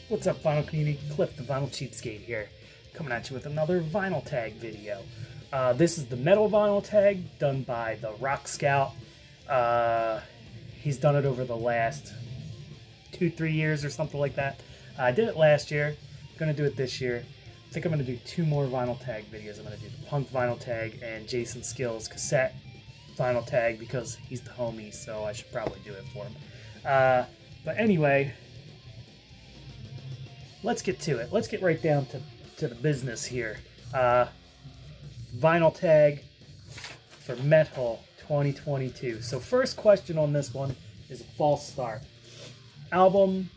What's up, vinyl community? Cliff the Vinyl Cheapskate here, coming at you with another vinyl tag video. This is the metal vinyl tag done by the Rock Scout. He's done it over the last 2-3 years or something like that. I did it last year, gonna do it this year. I think I'm gonna do 2 more vinyl tag videos. I'm gonna do the Punk vinyl tag and Jason Skills cassette vinyl tag because he's the homie, so I should probably do it for him. But anyway, let's get to it. Let's get right down to the business here. Vinyl tag for Metal 2022. So first question on this one is a false start. Album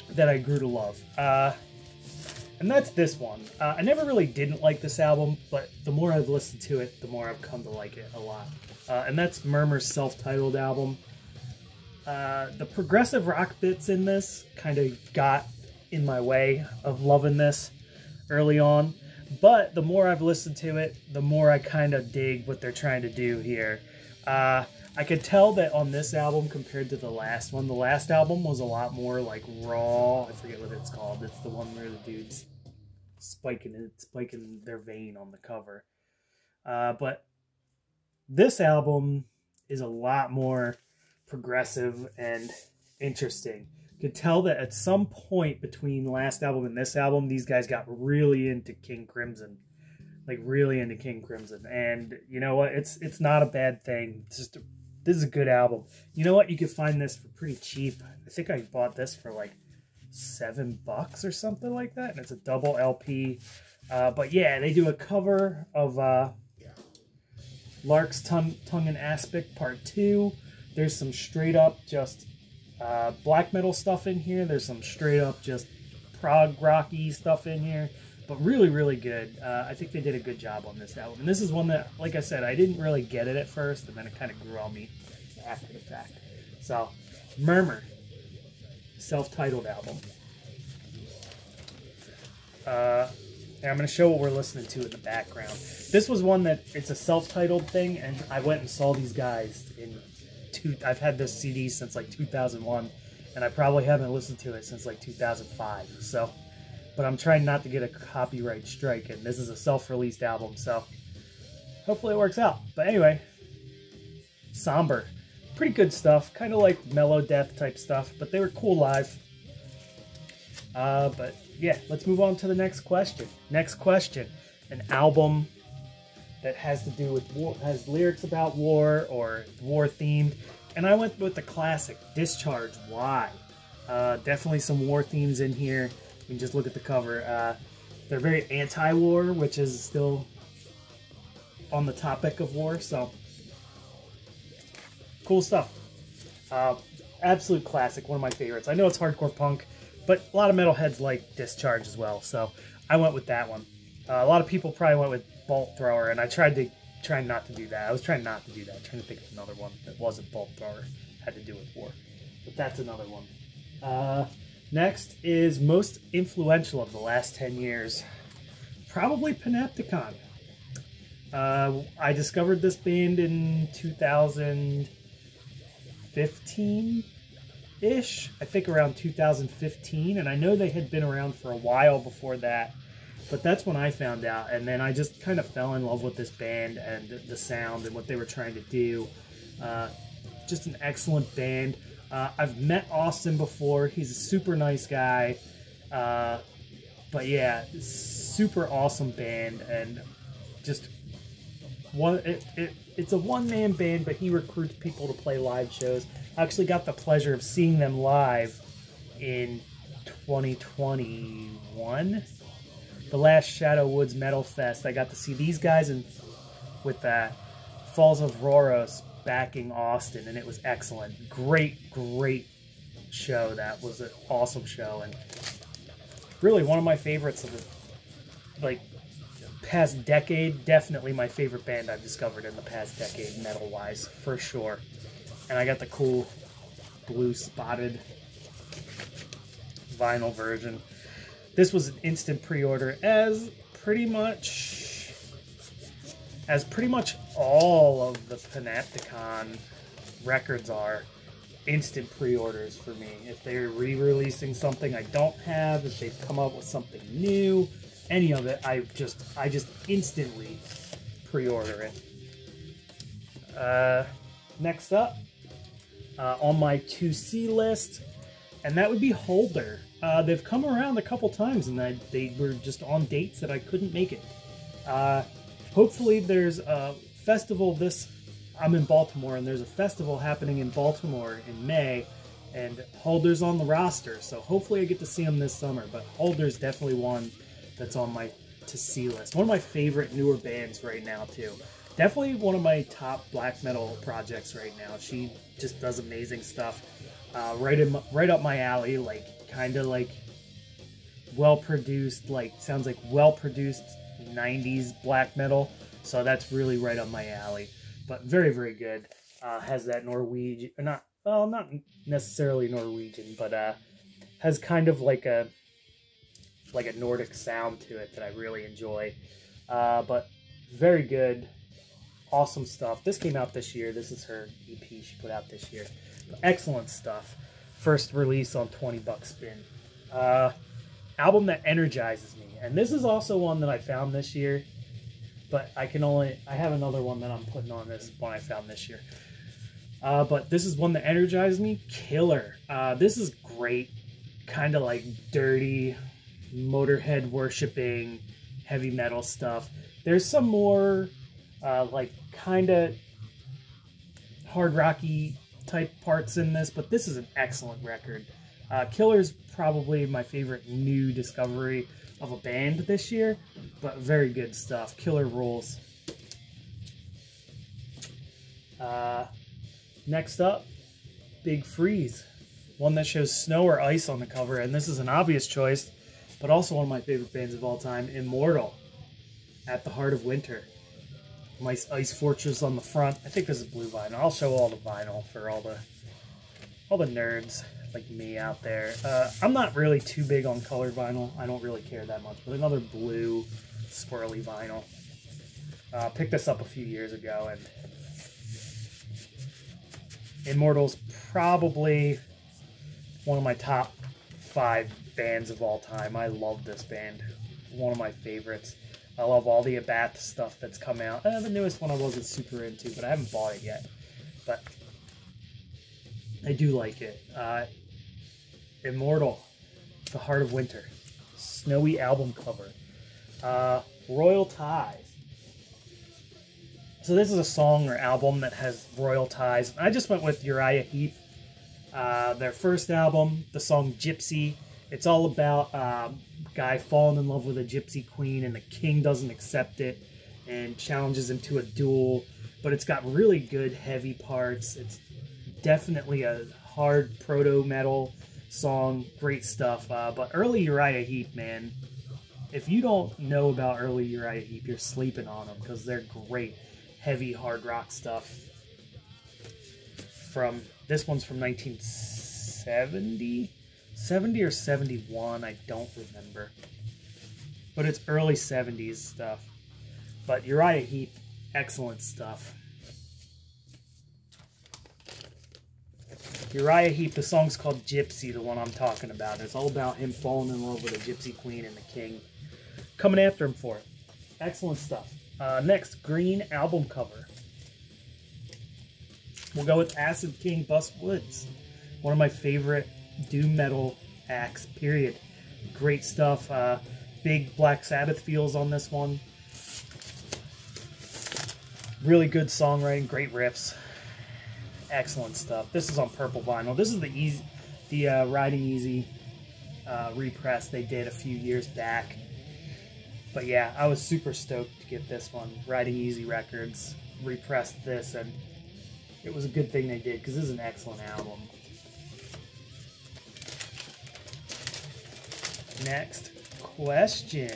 that I grew to love. And that's this one. I never really didn't like this album, but the more I've listened to it, the more I've come to like it a lot. And that's Murmur's self-titled album. The progressive rock bits in this kind of got in my way of loving this early on. But the more I've listened to it, the more I kind of dig what they're trying to do here. I could tell that on this album compared to the last one. The last album was a lot more like raw. I forget what it's called. It's the one where the dude's spiking their vein on the cover. But this album is a lot more progressive and interesting. You could tell that at some point between the last album and this album, these guys got really into King Crimson. Like really into King Crimson. And you know what? It's not a bad thing. It's just this is a good album. You know what? You can find this for pretty cheap. I think I bought this for like $7 or something like that. And it's a double LP. But yeah, they do a cover of Lark's Tongue and Aspic Part 2. There's some straight up just black metal stuff in here. There's some straight up just prog rocky stuff in here. But really, really good. I think they did a good job on this album. And this is one that, like I said, I didn't really get it at first, and then it kind of grew on me after the fact. So, Murmur, self-titled album. And I'm going to show what we're listening to in the background. This was one that, it's a self-titled thing, and I went and saw these guys in I've had this CD since like 2001, and I probably haven't listened to it since like 2005. So, but I'm trying not to get a copyright strike, and this is a self-released album, so hopefully it works out. But anyway, somber, pretty good stuff, kind of like mellow death type stuff, but they were cool live. But yeah, let's move on to the next question. Next question, an album that has to do with war, has lyrics about war or war themed, and I went with the classic Discharge. Why? Definitely some war themes in here. You can just look at the cover. They're very anti-war, which is still on the topic of war, so cool stuff. Absolute classic, one of my favorites. I know it's hardcore punk, but a lot of metalheads like Discharge as well, so I went with that one. A lot of people probably went with Bolt Thrower, and I tried not to do that. I was trying not to do that. Trying to think of another one that wasn't Bolt Thrower, had to do with war. But that's another one. Next is most influential of the last 10 years. Probably Panopticon. I discovered this band in 2015-ish. I think around 2015, and I know they had been around for a while before that. But that's when I found out, and then I just kind of fell in love with this band and the sound and what they were trying to do. Just an excellent band. I've met Austin before. He's a super nice guy. But yeah, super awesome band, and just one. It's a one-man band, but he recruits people to play live shows. I actually got the pleasure of seeing them live in 2021. The last Shadow Woods Metal Fest. I got to see these guys with Falls of Rhoros backing Austin, and it was excellent. Great show. That was an awesome show, and really one of my favorites of the past decade. Definitely my favorite band I've discovered in the past decade, metal-wise, for sure. And I got the cool blue spotted vinyl version. This was an instant pre-order, as pretty much all of the Panopticon records are. instant pre-orders for me. If they're re-releasing something I don't have, if they've come up with something new, any of it, I just instantly pre-order it. Next up, on my to see list, and that would be Hulder. They've come around a couple times, and they were just on dates that I couldn't make it. Hopefully there's a festival I'm in Baltimore, and there's a festival happening in Baltimore in May, and Hulder's on the roster, so hopefully I get to see him this summer. But Hulder's definitely one that's on my to-see list. One of my favorite newer bands right now, too. Definitely one of my top black metal projects right now. She just does amazing stuff. Right up my alley, like, kind of like well-produced, like, sounds like well-produced 90s black metal. So that's really right up my alley. But very, very good. Has that Norwegian, not necessarily Norwegian, but has kind of like a Nordic sound to it that I really enjoy. But very good, awesome stuff. This came out this year. This is her EP she put out this year. But excellent stuff. First release on 20 Buck Spin. Album that energizes me. And this is also one that I found this year. But I have another one that I'm putting on this one I found this year. But this is one that energizes me. Killer. This is great. Kind of like dirty, Motorhead worshipping, heavy metal stuff. There's some more like kind of hard rocky type parts in this, but this is an excellent record. Killer's probably my favorite new discovery of a band this year, but very good stuff. Killer rules. Next up, Big Freeze. One that shows snow or ice on the cover, and this is an obvious choice, but also one of my favorite bands of all time, Immortal, At the Heart of Winter. Nice ice fortress on the front. I think this is blue vinyl. I'll show all the vinyl for all the nerds like me out there. I'm not really too big on colored vinyl. I don't really care that much, but another blue swirly vinyl. Picked this up a few years ago, and Immortal's probably one of my top 5 bands of all time. I love this band. One of my favorites. I love all the Sabbath stuff that's come out. The newest one I wasn't super into, but I haven't bought it yet. But I do like it. Immortal, The Heart of Winter. Snowy album cover. Royal Ties. So this is a song or album that has royal ties. I just went with Uriah Heep. Their first album, the song Gypsy. It's all about a guy falling in love with a gypsy queen, and the king doesn't accept it and challenges him to a duel. But it's got really good heavy parts. It's definitely a hard proto-metal song. Great stuff. But early Uriah Heep, man. If you don't know about early Uriah Heep, you're sleeping on them, because they're great. Heavy hard rock stuff. This one's from 1970? 70 or 71, I don't remember. But it's early 70s stuff. But Uriah Heep, excellent stuff. Uriah Heep, the song's called Gypsy, the one I'm talking about. It's all about him falling in love with a gypsy queen and the king coming after him for it. Excellent stuff. Next, Green album cover. We'll go with Acid King Bust Woods. One of my favorite doom metal acts, period. Great stuff. Big Black Sabbath feels on this one. Really good songwriting, great riffs. Excellent stuff. This is on purple vinyl. This is the Riding Easy repress they did a few years back. But yeah, I was super stoked to get this one. Riding Easy Records repressed this, and it was a good thing they did, because this is an excellent album. Next question.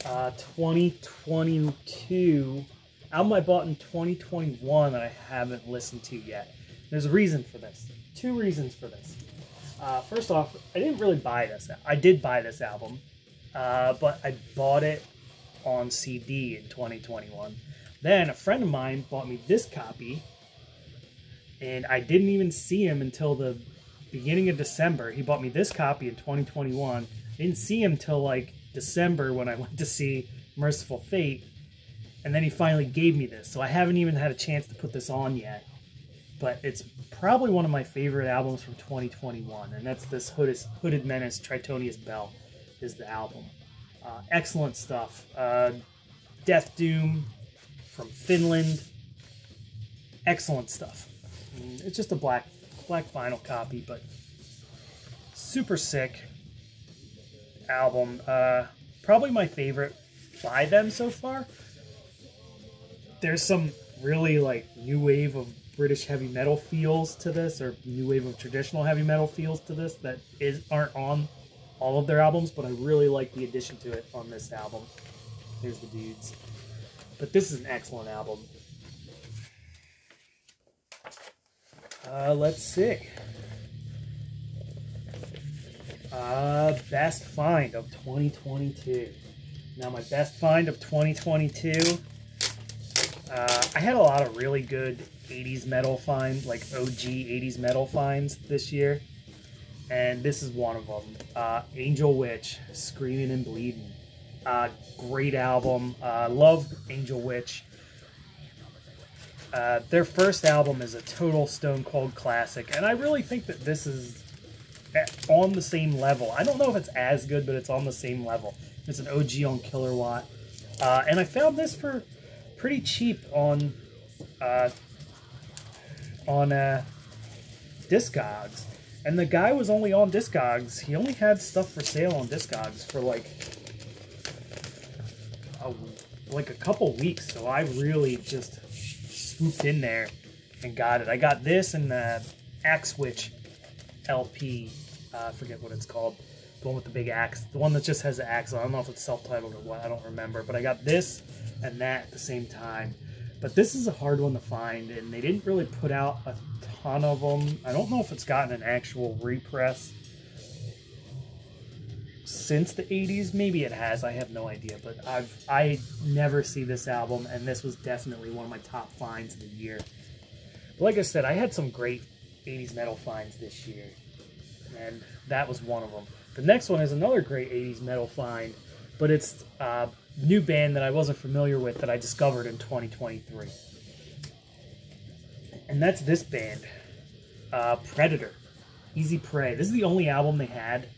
2022. Album I bought in 2021 that I haven't listened to yet. There's a reason for this. 2 reasons for this. First off, I didn't really buy this. I did buy this album, but I bought it on CD in 2021. Then a friend of mine bought me this copy, and I didn't even see him until the beginning of December. He bought me this copy in 2021. I didn't see him till like December when I went to see Merciful Fate, and then he finally gave me this. So I haven't even had a chance to put this on yet, but it's probably one of my favorite albums from 2021, and that's this Hooded Menace Tritonus Bell is the album. Excellent stuff. Death Doom from Finland. Excellent stuff. It's just a black vinyl copy, but super sick album. Probably my favorite by them so far. There's some really like new wave of British heavy metal feels to this, or new wave of traditional heavy metal feels to this that aren't on all of their albums, but I really like the addition to it on this album. Here's the dudes. But this is an excellent album. Let's see. Best find of 2022. Now my best find of 2022, I had a lot of really good 80s metal finds, like OG 80s metal finds this year, and this is one of them. Angel Witch, Screamin and Bleedin. Great album. Love Angel Witch. Their first album is a total stone cold classic, and I really think that this is on the same level. I don't know if it's as good, but it's on the same level. It's an OG on Killerwatt. And I found this for pretty cheap on Discogs. And the guy was only on Discogs. He only had stuff for sale on Discogs for like a couple weeks. So I really just swooped in there and got it. I got this and the Axe Witch LP. I forget what it's called. The one with the big axe. The one that just has the axe. I don't know if it's self-titled or what. I don't remember. But I got this and that at the same time. But this is a hard one to find, and they didn't really put out a ton of them. I don't know if it's gotten an actual repress since the 80s. Maybe it has. I have no idea. But I never see this album, and this was definitely one of my top finds of the year. But like I said, I had some great 80s metal finds this year, and that was one of them. The next one is another great 80s metal find, but it's a new band that I wasn't familiar with that I discovered in 2023. And that's this band, Predator, Easy Prey. This is the only album they had,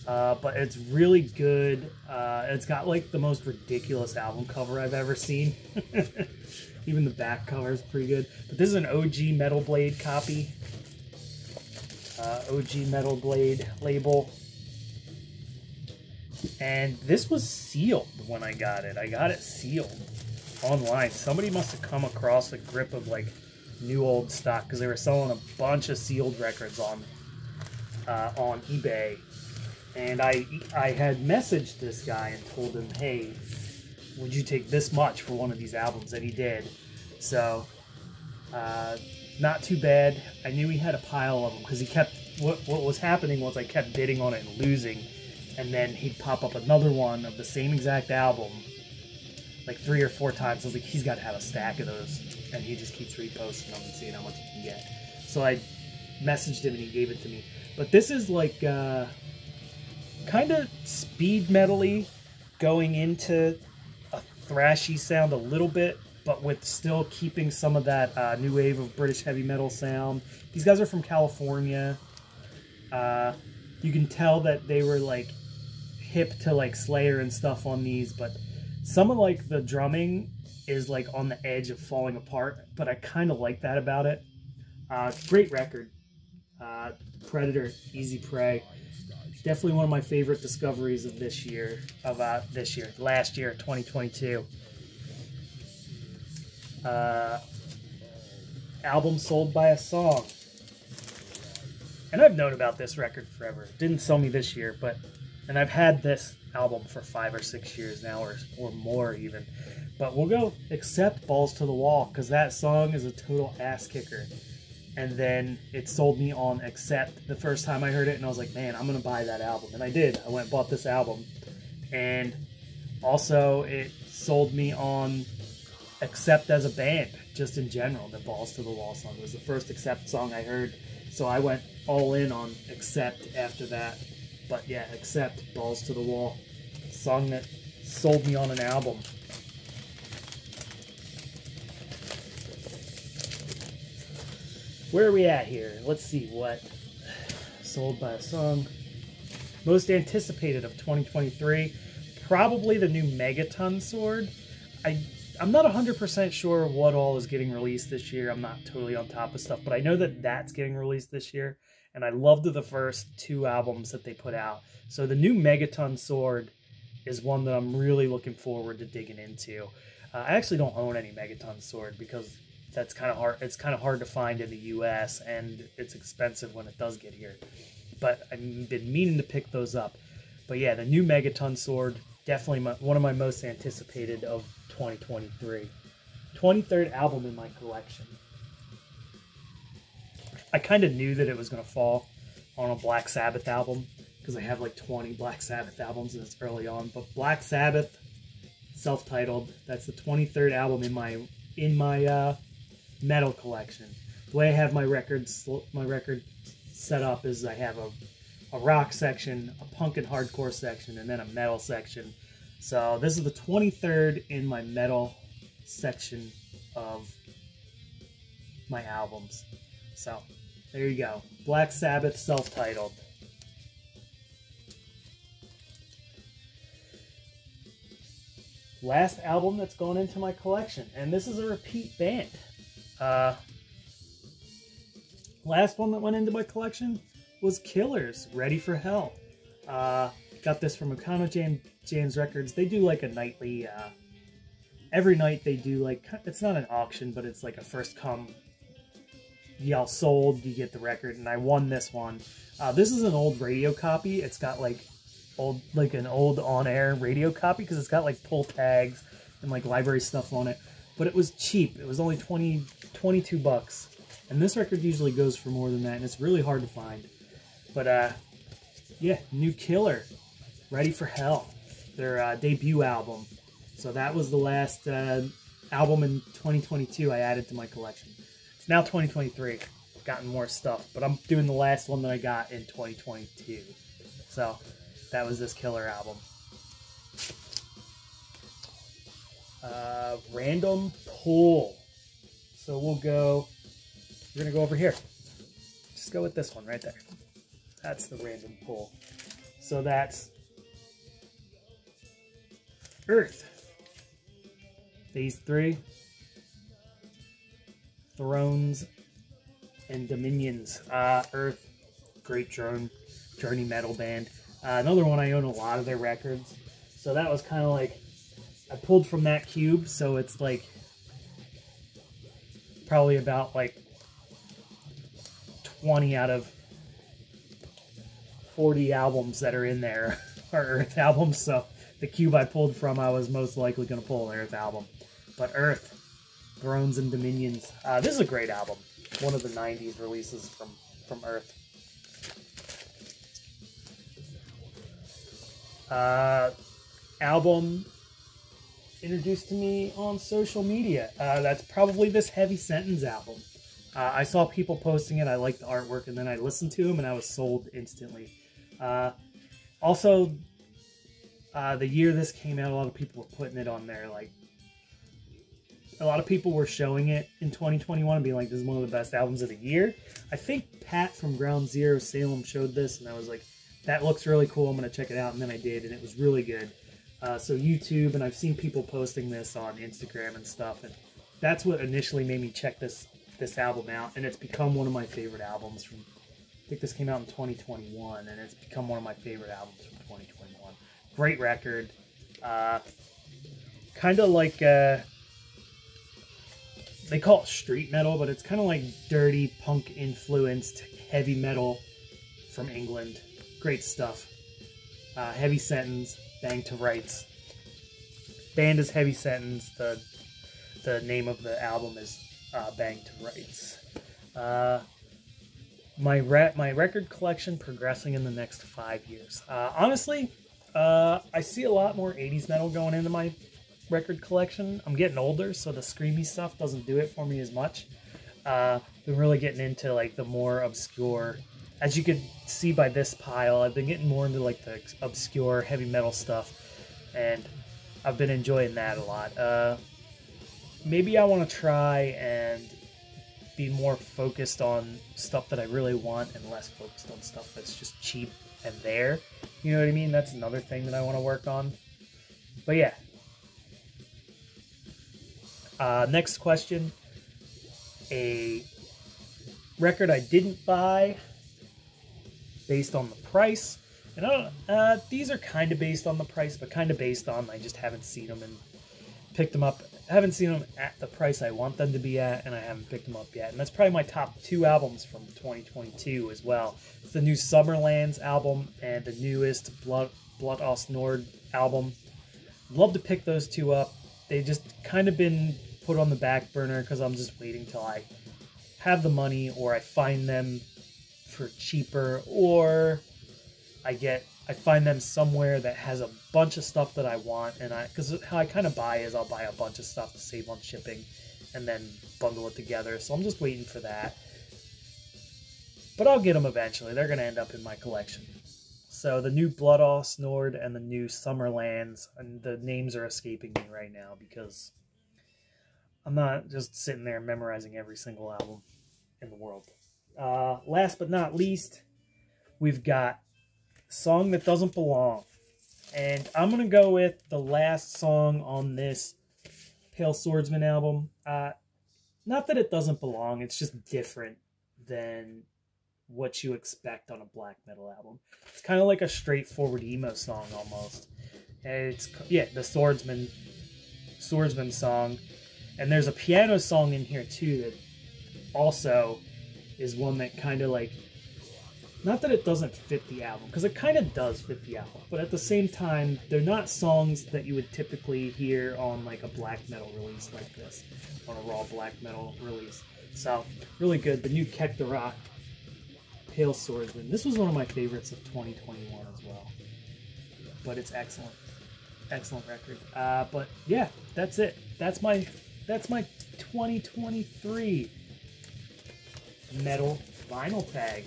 but it's really good. It's got like the most ridiculous album cover I've ever seen. Even the back cover is pretty good. But this is an OG Metal Blade copy. OG Metal Blade label. And this was sealed when I got it. I got it sealed online. Somebody must have come across a grip of like new old stock, because they were selling a bunch of sealed records on eBay. And I had messaged this guy and told him, hey, would you take this much for one of these albums? And he did. So not too bad. I knew he had a pile of them, because he kept, what was happening was I kept bidding on it and losing, and then he'd pop up another one of the same exact album like 3 or 4 times. I was like, he's got to have a stack of those, and he just keeps reposting them and seeing how much he can get. So I messaged him and he gave it to me. But this is like kind of speed metal-y, going into a thrashy sound a little bit, but with still keeping some of that new wave of British heavy metal sound. These guys are from California. You can tell that they were like hip to like Slayer and stuff on these, but some of like the drumming is like on the edge of falling apart, but I kind of like that about it. Great record. Predator, Easy Prey. Definitely one of my favorite discoveries of last year, 2022. Album sold by a song. And I've known about this record forever. It didn't sell me this year, and I've had this album for 5 or 6 years now, or more even. But we'll go accept Balls to the Wall, because that song is a total ass kicker. And then it sold me on Accept the first time I heard it, and I was like, man, I'm going to buy that album. And I did. I went and bought this album. And also it sold me on Accept as a band, just in general. The Balls to the Wall song was the first Accept song I heard, so I went all in on Accept after that. But yeah, Accept, Balls to the Wall, song that sold me on an album. Where are we at here? Let's see what sold by a song. Most anticipated of 2023, probably the new Magaton Sword. I'm not 100% sure what all is getting released this year. I'm not totally on top of stuff, but I know that that's getting released this year, and I loved the first 2 albums that they put out. So the new Magaton Sword is one that I'm really looking forward to digging into. I actually don't own any Magaton Sword because that's kind of hard. It's kind of hard to find in the U.S. and it's expensive when it does get here. But I've been meaning to pick those up. But yeah, the new Magaton Sword, definitely one of my most anticipated of 2023. 23rd album in my collection. I kind of knew that it was going to fall on a Black Sabbath album because I have like 20 Black Sabbath albums and it's early on. But Black Sabbath, self-titled, that's the 23rd album in my metal collection. The way I have my record set up is I have a rock section, a punk and hardcore section, and then a metal section. So this is the 23rd in my metal section of my albums. So there you go. Black Sabbath, self-titled. Last album that's gone into my collection, and this is a repeat band. Last one that went into my collection was Killers, Ready for Hell. Got this from Magaton Jams Records. They do like a nightly, every night they do like, it's not an auction, but it's like a first come, y'all sold, you get the record, and I won this one. This is an old radio copy. It's got like an old on-air radio copy because it's got like pull tags and like library stuff on it. But it was cheap. It was only 22 bucks. And this record usually goes for more than that, and it's really hard to find. But, yeah, new Killer, Ready for Hell, their debut album. So that was the last album in 2022 I added to my collection. It's now 2023. I've gotten more stuff, but I'm doing the last one that I got in 2022. So that was this Killer album. Random pull. So we're going to go over here. Just go with this one right there. That's the random pull. So that's Earth. Phase 3. Thrones and Dominions. Earth. Great journey metal band. Another one I own a lot of their records. So that was kind of like, I pulled from that cube, so it's like probably about like 20 out of 40 albums that are in there are Earth albums. So the cube I pulled from, I was most likely going to pull an Earth album. But Earth, Thrones and Dominions. This is a great album. One of the 90s releases from Earth. Album introduced to me on social media. That's probably this Heavy Sentence album. I saw people posting it. I liked the artwork, and then I listened to him, and I was sold instantly. Also, the year this came out, a lot of people were putting it on there. Like, a lot of people were showing it in 2021 and being like, this is one of the best albums of the year. I think Pat from Ground Zero Salem showed this, and I was like, that looks really cool. I'm going to check it out. And then I did, and it was really good. So YouTube, and I've seen people posting this on Instagram and stuff, and that's what initially made me check this album out, and it's become one of my favorite albums from, I think this came out in 2021, and it's become one of my favorite albums from 2021. Great record. Kind of like, they call it street metal, but it's kind of like dirty punk-influenced heavy metal from England. Great stuff. Heavy Sentence, Bang to Rights. Band is Heavy Sentence. The name of the album is Bang to Rights. My record collection progressing in the next 5 years. Honestly, I see a lot more 80s metal going into my record collection. I'm getting older, so the screamy stuff doesn't do it for me as much. Been really getting into like the more obscure, as you could see by this pile, I've been getting more into like the obscure heavy metal stuff, and I've been enjoying that a lot. Maybe I want to try and be more focused on stuff that I really want and less focused on stuff that's just cheap and there. You know what I mean? That's another thing that I want to work on. But yeah. Next question. A record I didn't buy based on the price. And I don't, these are kind of based on the price, but kind of based on I just haven't seen them and picked them up. I haven't seen them at the price I want them to be at, and I haven't picked them up yet. And that's probably my top 2 albums from 2022 as well. It's the new Sumerlands album and the newest Magaton Sword album. I'd love to pick those 2 up. They've just kind of been put on the back burner because I'm just waiting till I have the money, or I find them for cheaper, or I find them somewhere that has a bunch of stuff that I want, and because how I kind of buy is I'll buy a bunch of stuff to save on shipping and then bundle it together. So I'm just waiting for that. But I'll get them eventually. They're going to end up in my collection. So the new Magaton Sword and the new Sumerlands, and the names are escaping me right now because I'm not just sitting there memorizing every single album in the world. Last but not least, we've got Song That Doesn't Belong. And I'm going to go with the last song on this Pale Swordsman album. Not that it doesn't belong, it's just different than what you expect on a black metal album. It's kind of like a straightforward emo song almost. It's, yeah, the Swordsman song. And there's a piano song in here too that also is one that kind of like, not that it doesn't fit the album, because it kind of does fit the album, but at the same time, they're not songs that you would typically hear on like a black metal release like this, on a raw black metal release. So, really good. The new Kehkt Pale Swordsman. This was one of my favorites of 2021 as well. But it's excellent. Excellent record. But yeah, that's it. That's my 2023 metal vinyl tag.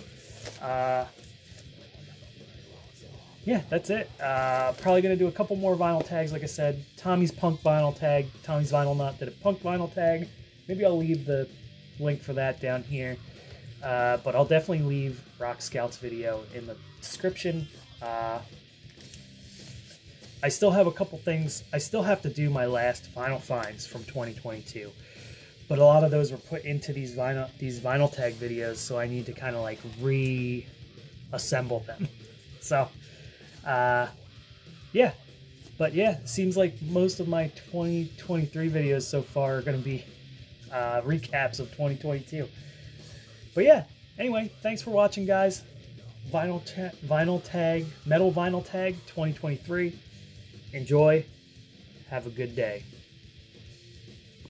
Yeah, that's it. Probably going to do a couple more vinyl tags, like I said. Tommy's punk vinyl tag. Tommy's Vinyl Nut did a punk vinyl tag. Maybe I'll leave the link for that down here. But I'll definitely leave Rock Scout's video in the description. I still have a couple things. I still have to do my last vinyl finds from 2022. But a lot of those were put into these vinyl tag videos, so I need to kind of like reassemble them. So, yeah. But yeah, seems like most of my 2023 videos so far are going to be recaps of 2022. But yeah, anyway, thanks for watching, guys. Metal vinyl tag 2023. Enjoy. Have a good day.